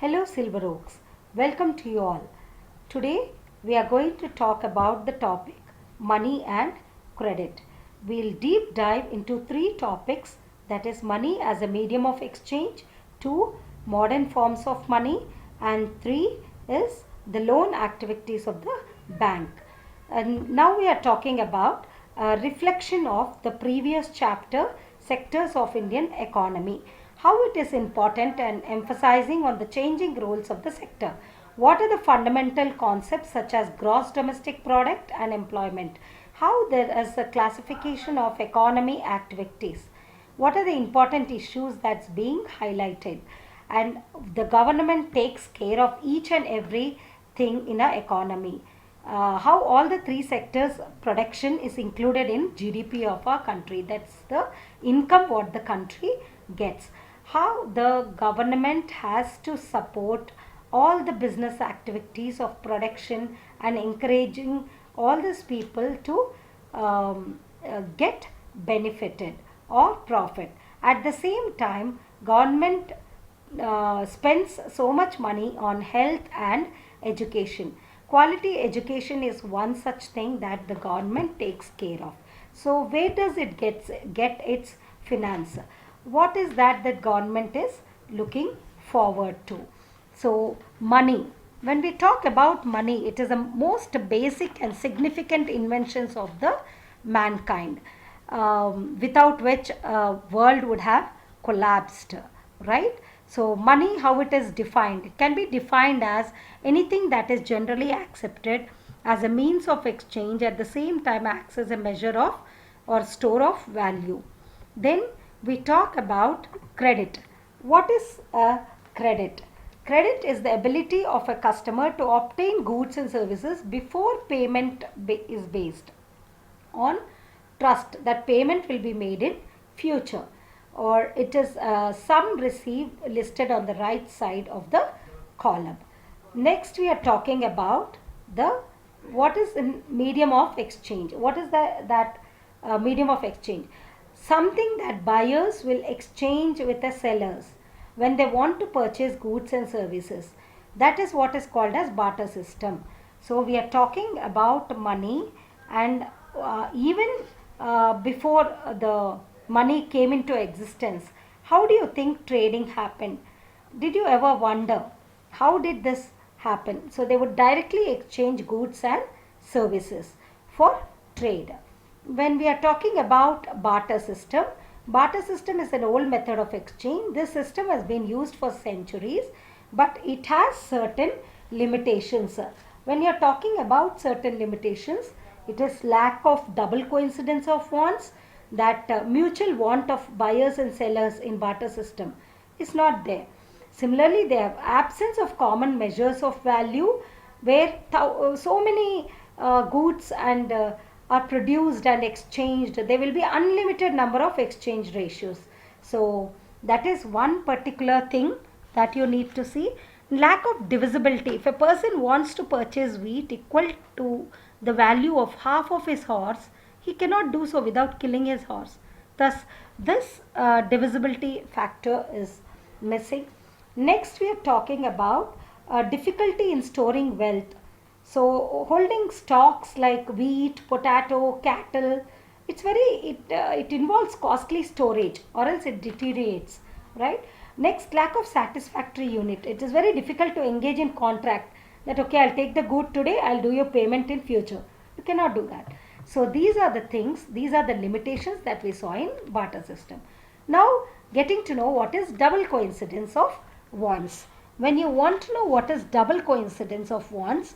Hello Silver Oaks, welcome to you all. Today we are going to talk about the topic money and credit. We'll deep dive into three topics, that is money as a medium of exchange, two modern forms of money, and three is the loan activities of the bank. And now we are talking about a reflection of the previous chapter, sectors of Indian economy, how it is important and emphasizing on the changing roles of the sector. What are the fundamental concepts such as gross domestic product and employment? How there is a classification of economy activities? What are the important issues that's being highlighted? And the government takes care of each and every thing in our economy. How all the three sectors production is included in GDP of our country. That's the income what the country gets. How the government has to support all the business activities of production and encouraging all these people to get benefited or profit. At the same time, government spends so much money on health and education. Quality education is one such thing that the government takes care of. So where does it get its finance? What is that the government is looking forward to? So money. When we talk about money, it is the most basic and significant inventions of the mankind, without which world would have collapsed, right? So money, how it is defined, it can be defined as anything that is generally accepted as a means of exchange, at the same time acts as a measure of or store of value. Then we talk about credit. What is a credit? Credit is the ability of a customer to obtain goods and services before payment is based on trust that payment will be made in future, or it is sum received listed on the right side of the column. Next we are talking about the what is in medium of exchange. What is that medium of exchange? Something that buyers will exchange with the sellers when they want to purchase goods and services. That is what is called as barter system. So we are talking about money, and even before the money came into existence, how do you think trading happened? Did you ever wonder how did this happen? So they would directly exchange goods and services for trade. When we are talking about barter system is an old method of exchange. This system has been used for centuries, but it has certain limitations. When you are talking about certain limitations, it is lack of double coincidence of wants, that mutual want of buyers and sellers in barter system is not there. Similarly, they have absence of common measures of value, where so many goods and are produced and exchanged. There will be unlimited number of exchange ratios. So that is one particular thing that you need to see. Lack of divisibility. If a person wants to purchase wheat equal to the value of half of his horse, he cannot do so without killing his horse. Thus, this divisibility factor is missing. Next, we are talking about difficulty in storing wealth. So, holding stocks like wheat, potato, cattle, it involves costly storage, or else it deteriorates, right? Next, lack of satisfactory unit. It is very difficult to engage in contract that okay, I'll take the good today, I'll do your payment in future. You cannot do that. So these are the things, these are the limitations that we saw in barter system. Now getting to know what is double coincidence of wants. When you want to know what is double coincidence of wants,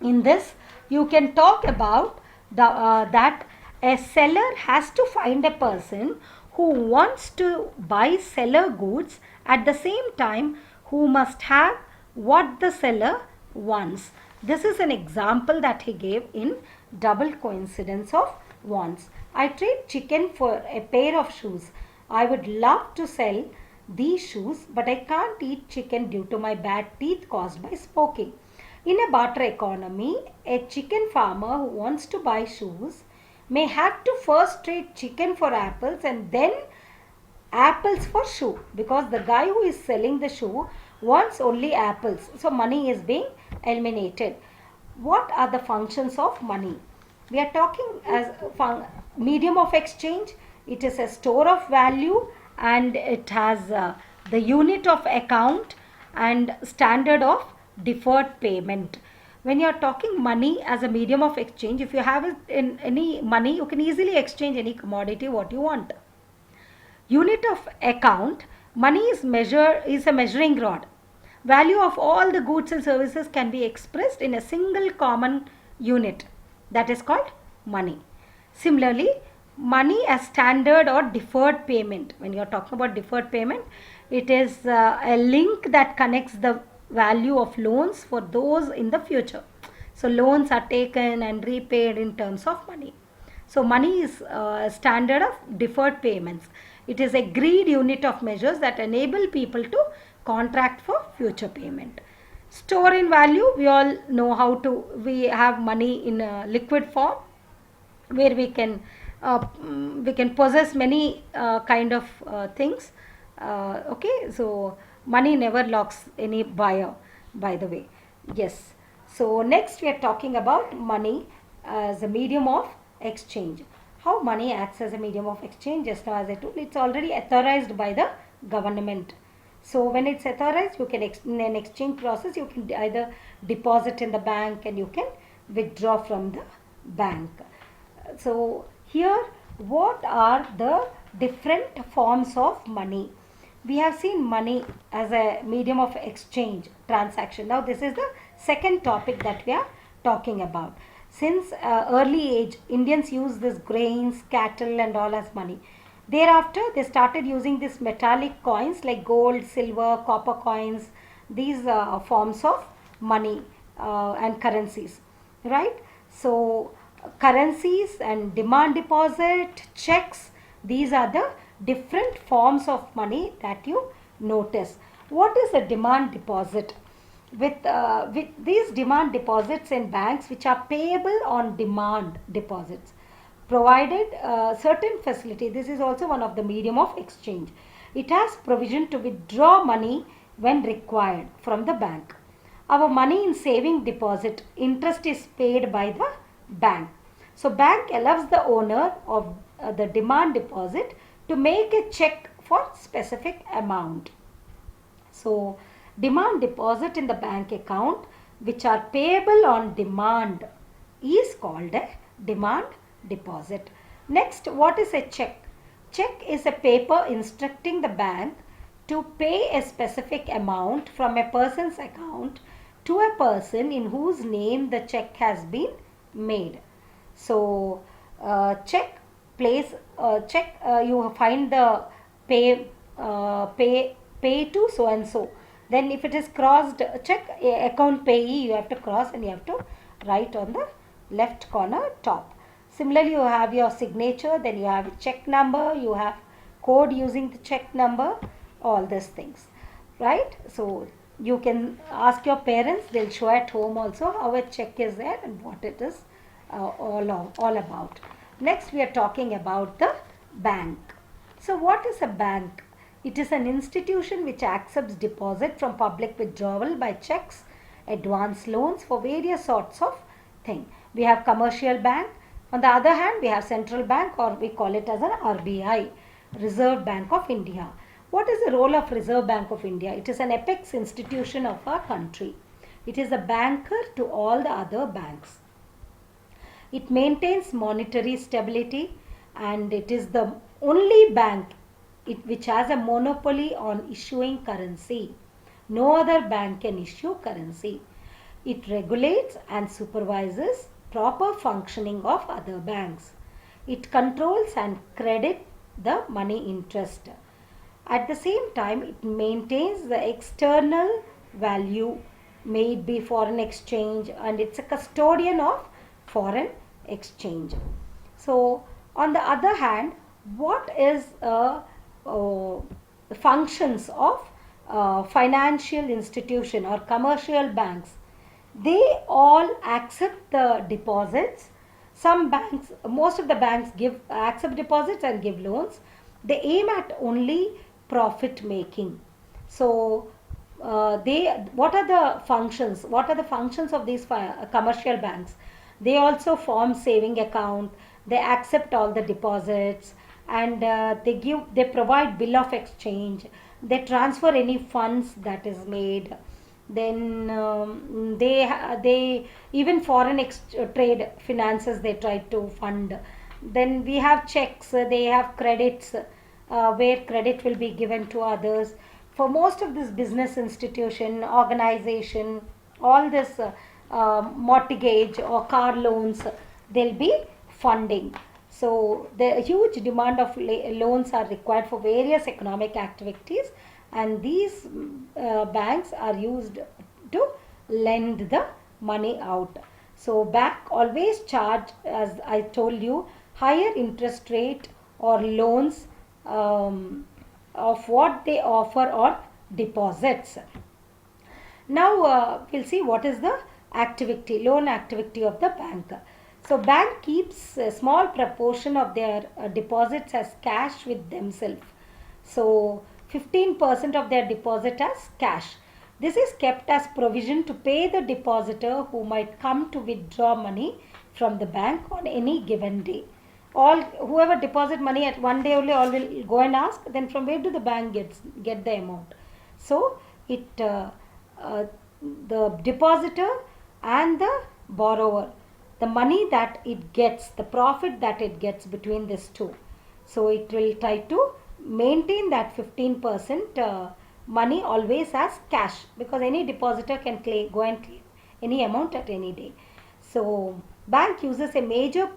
in this you can talk about that a seller has to find a person who wants to buy seller goods, at the same time who must have what the seller wants. This is an example that he gave in double coincidence of wants. I trade chicken for a pair of shoes. I would love to sell these shoes, but I can't eat chicken due to my bad teeth caused by smoking. In a barter economy, a chicken farmer who wants to buy shoes may have to first trade chicken for apples and then apples for shoe, because the guy who is selling the shoe wants only apples. So money is being eliminated. What are the functions of money? We are talking as medium of exchange. It is a store of value, and it has the unit of account and standard of deferred payment. When you are talking money as a medium of exchange, if you have it in any money, you can easily exchange any commodity what you want. Unit of account, money is a measuring rod. Value of all the goods and services can be expressed in a single common unit, that is called money. Similarly, money as standard or deferred payment. When you are talking about deferred payment, it is a link that connects the value of loans for those in the future. So loans are taken and repaid in terms of money. So money is a standard of deferred payments. It is a agreed unit of measures that enable people to contract for future payment. Store in value, we all know how to, we have money in a liquid form where we can possess many kind of things. Okay, so money never locks any buyer, by the way. Yes. So next we are talking about money as a medium of exchange. How money acts as a medium of exchange? Just now as I told, it's already authorized by the government. So when it's authorized, you can in an exchange process, you can either deposit in the bank and you can withdraw from the bank. So here, what are the different forms of money? We have seen money as a medium of exchange transaction. Now this is the second topic that we are talking about. Since early age, Indians use this grains, cattle and all as money. Thereafter, they started using these metallic coins like gold, silver, copper coins, these forms of money and currencies, right? So currencies and demand deposit, checks, these are the different forms of money that you notice. What is a demand deposit? With these demand deposits in banks, which are payable on demand deposits, provided certain facility. This is also one of the medium of exchange. It has provision to withdraw money when required from the bank. Our money in saving deposit, interest is paid by the bank. So bank allows the owner of the demand deposit to make a check for specific amount. So demand deposit in the bank account which are payable on demand is called a demand deposit. Next, what is a check? Check is a paper instructing the bank to pay a specific amount from a person's account to a person in whose name the check has been made. So check place check you find the pay to so and so. Then if it is crossed, check account payee, you have to cross and you have to write on the left corner top. Similarly, you have your signature, then you have a check number, you have code using the check number, all these things, right? So you can ask your parents, they'll show at home also how a check is there and what it is all about. Next, we are talking about the bank. So what is a bank? It is an institution which accepts deposit from public withdrawal by checks, advance loans for various sorts of thing. We have commercial bank. On the other hand, we have central bank, or we call it as an RBI, Reserve Bank of India. What is the role of Reserve Bank of India? It is an apex institution of our country. It is a banker to all the other banks. It maintains monetary stability, and it is the only bank which has a monopoly on issuing currency. No other bank can issue currency. It regulates and supervises proper functioning of other banks. It controls and credits the money interest. At the same time, it maintains the external value, may it be foreign exchange, and it's a custodian of foreign exchange. So on the other hand, what is functions of financial institution or commercial banks? They all accept the deposits. Some banks, most of the banks accept deposits and give loans. They aim at only profit making. So they what are the functions? What are the functions of these commercial banks? They also form saving account. They accept all the deposits, and they provide bill of exchange. They transfer any funds that is made. Then they even foreign trade finances they try to fund. Then we have checks, they have credits, where credit will be given to others. For most of this business institution, organization, all this mortgage or car loans, they'll be funding. So the huge demand of loans are required for various economic activities, and these banks are used to lend the money out. So bank always charge, as I told you, higher interest rate or loans of what they offer on deposits. Now we'll see what is the loan activity of the bank. So bank keeps a small proportion of their deposits as cash with themselves. So 15% of their deposit as cash. This is kept as provision to pay the depositor who might come to withdraw money from the bank on any given day. All whoever deposit money at one day only, all will go and ask. Then from where do the bank get the amount? So it uh, the depositor and the borrower, the money that it gets, the profit that it gets between these two. So it will try to maintain that 15% money always as cash, because any depositor can go and claim any amount at any day. So bank uses a major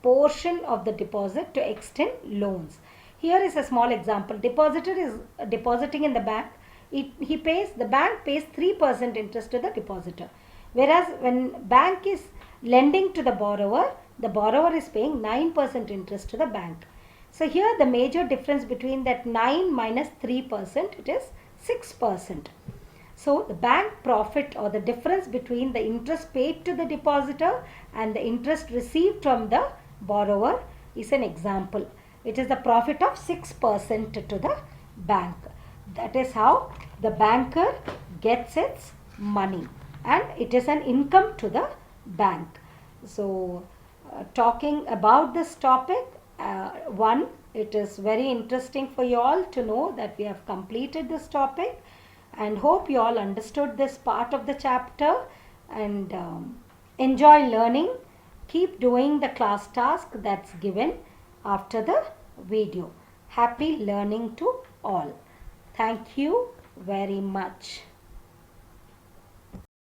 portion of the deposit to extend loans. Here is a small example. Depositor is depositing in the bank. The bank pays 3% interest to the depositor. Whereas when bank is lending to the borrower is paying 9% interest to the bank. So here the major difference between that 9 minus 3%, it is 6%. So the bank profit, or the difference between the interest paid to the depositor and the interest received from the borrower, is an example. It is the profit of 6% to the bank. That is how the banker gets its money, and it is an income to the bank. So talking about this topic, one, it is very interesting for you all to know that we have completed this topic, and hope you all understood this part of the chapter, and enjoy learning. Keep doing the class task that's given after the video. Happy learning to all. Thank you very much.